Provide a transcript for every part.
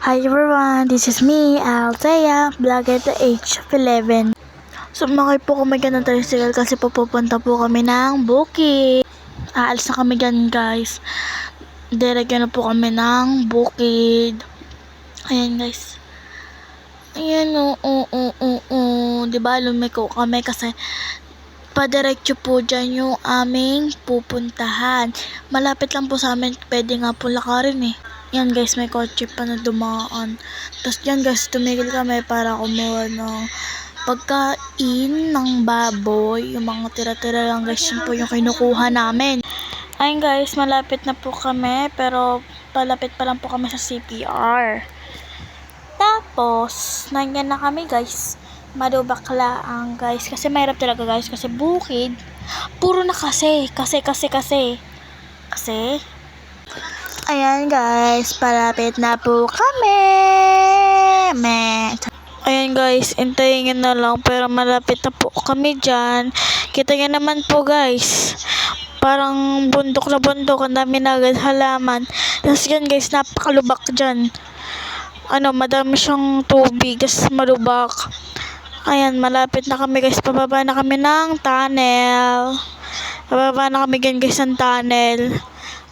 Hi everyone, this is me, Althea, vlog at the age of 11. Sumakay po kami dyan ng tricycle kasi pupunta po kami ng Bukid. Aalis na kami dyan guys. Diretso na po kami ng Bukid. Ayan guys. Ayan diba lumiko kami kasi padiretso po dyan yung aming pupuntahan. Malapit lang po sa amin, pwede nga po lakarin eh. Yan guys, may kotse pa na dumaan. Tapos yan guys, tumigil kami para kumuha ng pagkain ng baboy. Yung mga tira-tira lang guys, yun po yung kinukuha namin. Ayun guys, malapit na po kami, pero palapit pa lang po kami sa CPR. Tapos, nandiyan na kami guys. Madubaklaan guys, kasi mahirap talaga guys, kasi bukid. Puro na kasi. Ayan guys, palapit na po kami. Ayan guys, intayin nyo na lang, pero malapit na po kami dyan. Kita nyo naman po guys, parang bundok na bundok, ang dami na agad halaman. Tapos yan guys, napakalubak dyan. Madami siyang tubig, tapos malubak. Ayan, malapit na kami guys, pababa na kami ng tunnel. Pababa na kami dyan guys ng tunnel.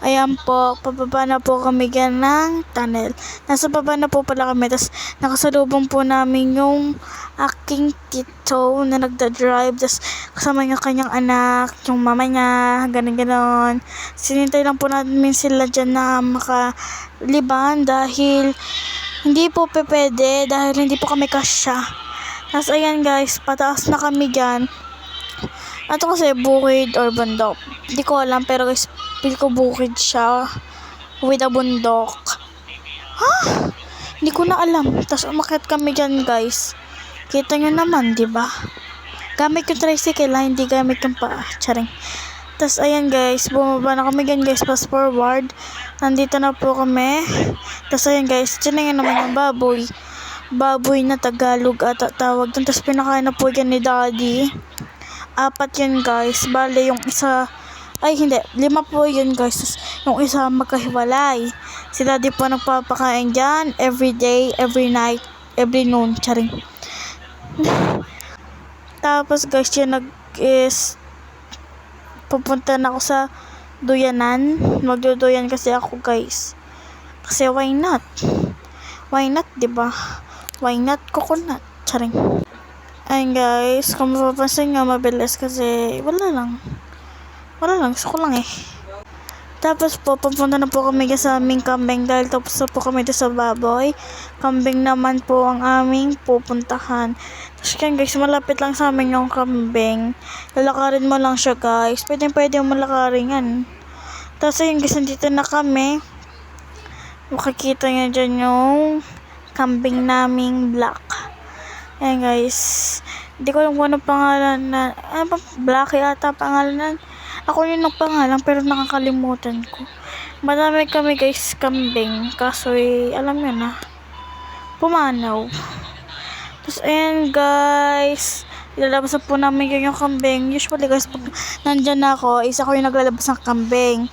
Ayan po, pababa na po kami dyan ng tunnel. Nasa baba na po pala kami. Tapos nakasalubong po namin yung aking tito na nagda-drive. Tapos kasama yung kanyang anak, yung mama niya, ganon. Sinintay lang po namin sila dyan na makaliban dahil hindi po pwede, dahil hindi po kami kasya. Tapos ayan guys, pataas na kami dyan. Ito kasi bukid or bundok. Hindi ko alam, pero guys, feel ko bukid siya with a bundok. Hindi ko na alam. Tapos umakyat kami dyan guys. Kita nyo naman, di ba? Gamit yung tricycle, hindi gamit yung paa. Charing. Tapos ayan guys, bumaba na kami dyan guys. Fast forward. Nandito na po kami. Tapos ayan guys, dyan na yun naman yung baboy. Baboy na Tagalog ata tawag dun. Tapos pinakain na po dyan ni daddy. 4 yun guys. Bale yung isa, ay hindi, 5 po yun guys. Tapos yung isa magkahiwalay. Si daddy po nagpapakain dyan every day, every night, every noon. Charing. Tapos guys, yun pupunta na ako sa duyanan. Magduduyan kasi ako guys. Kasi why not? Why not, diba? Why not coconut? Charing. Ayun guys, kung mapapansin nga mabilis kasi wala lang, gusto ko lang eh. Tapos po, pupunta na po kami sa aming kambing dahil tapos na po kami sa baboy. Kambing naman po ang aming pupuntahan. Tapos yan guys, malapit lang sa amin yung kambing. Lalakarin mo lang siya guys, pwede mo lakarin yan. Tapos ayun guys, nandito na kami. Makikita nyo dyan yung kambing naming black. Ayan guys, hindi ko alam kung ano pangalan na, Blacky ata pangalan. Ako yun ang pangalan pero nakakalimutan ko. Madami kami guys kambing, kaso alam nyo na, pumanaw. Tapos ayan guys, ilalabas po namin yung kambing. Usually guys, pag nandyan ako, isa ko yung naglalabas ng kambing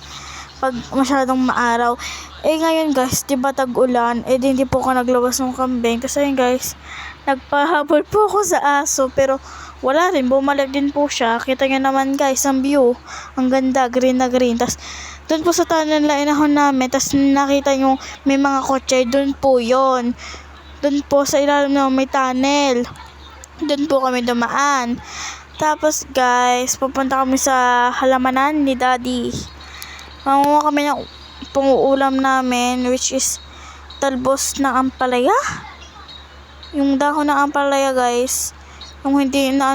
pag masyadong maaraw. Ngayon guys, diba tag-ulan, hindi po ako naglabas ng kambing. Tapos ayun guys, nagpahabol po ako sa aso, pero wala rin, bumalik din po siya. Kita nyo naman guys, ang view, ang ganda, green na green. Tapos doon po sa tunnel na inahon namin, tapos nakita nyo may mga kotse, doon po yon. Doon po sa ilalim na may tunnel, doon po kami dumaan. Tapos guys, pupunta kami sa halamanan ni daddy. Mangunguha kami ng panguulam namin, which is talbos na ampalaya. Yung dahon ng ampalaya guys, yung hindi na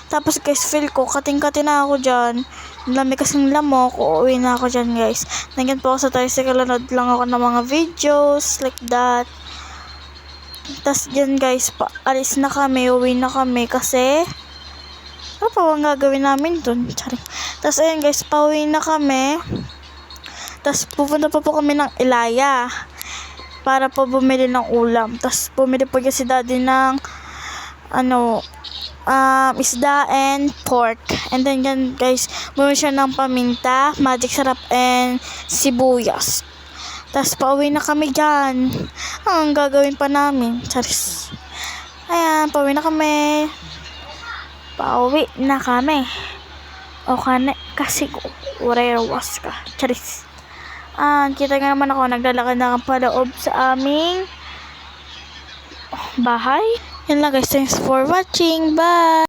Tapos guys, feel ko kating-kati na ako dyan. Lami kasing lamok, uuwi na ako dyan guys. Nandiyan po ako sa tricycle, nanood lang ako ng mga videos like that. Tapos dyan guys, alis na kami, uwi na kami kasi ano pa ang gagawin namin dun? Tapos ayun guys, pauwi na kami. Tapos pupunta pa po kami ng Ilaya para po bumili ng ulam. Tapos bumili po si daddy ng isda and pork. And then yan guys, bumili siya ng paminta, magic sarap and sibuyas. Tas pauwi na kami dyan. Ang gagawin pa namin. Charis. Ayan, pauwi na kami. Pauwi na kami. O kane, kasi urewas ka. Charis. Kita nga naman ako, naglalakad na paloob sa aming bahay. Yan lang guys, thanks for watching. Bye!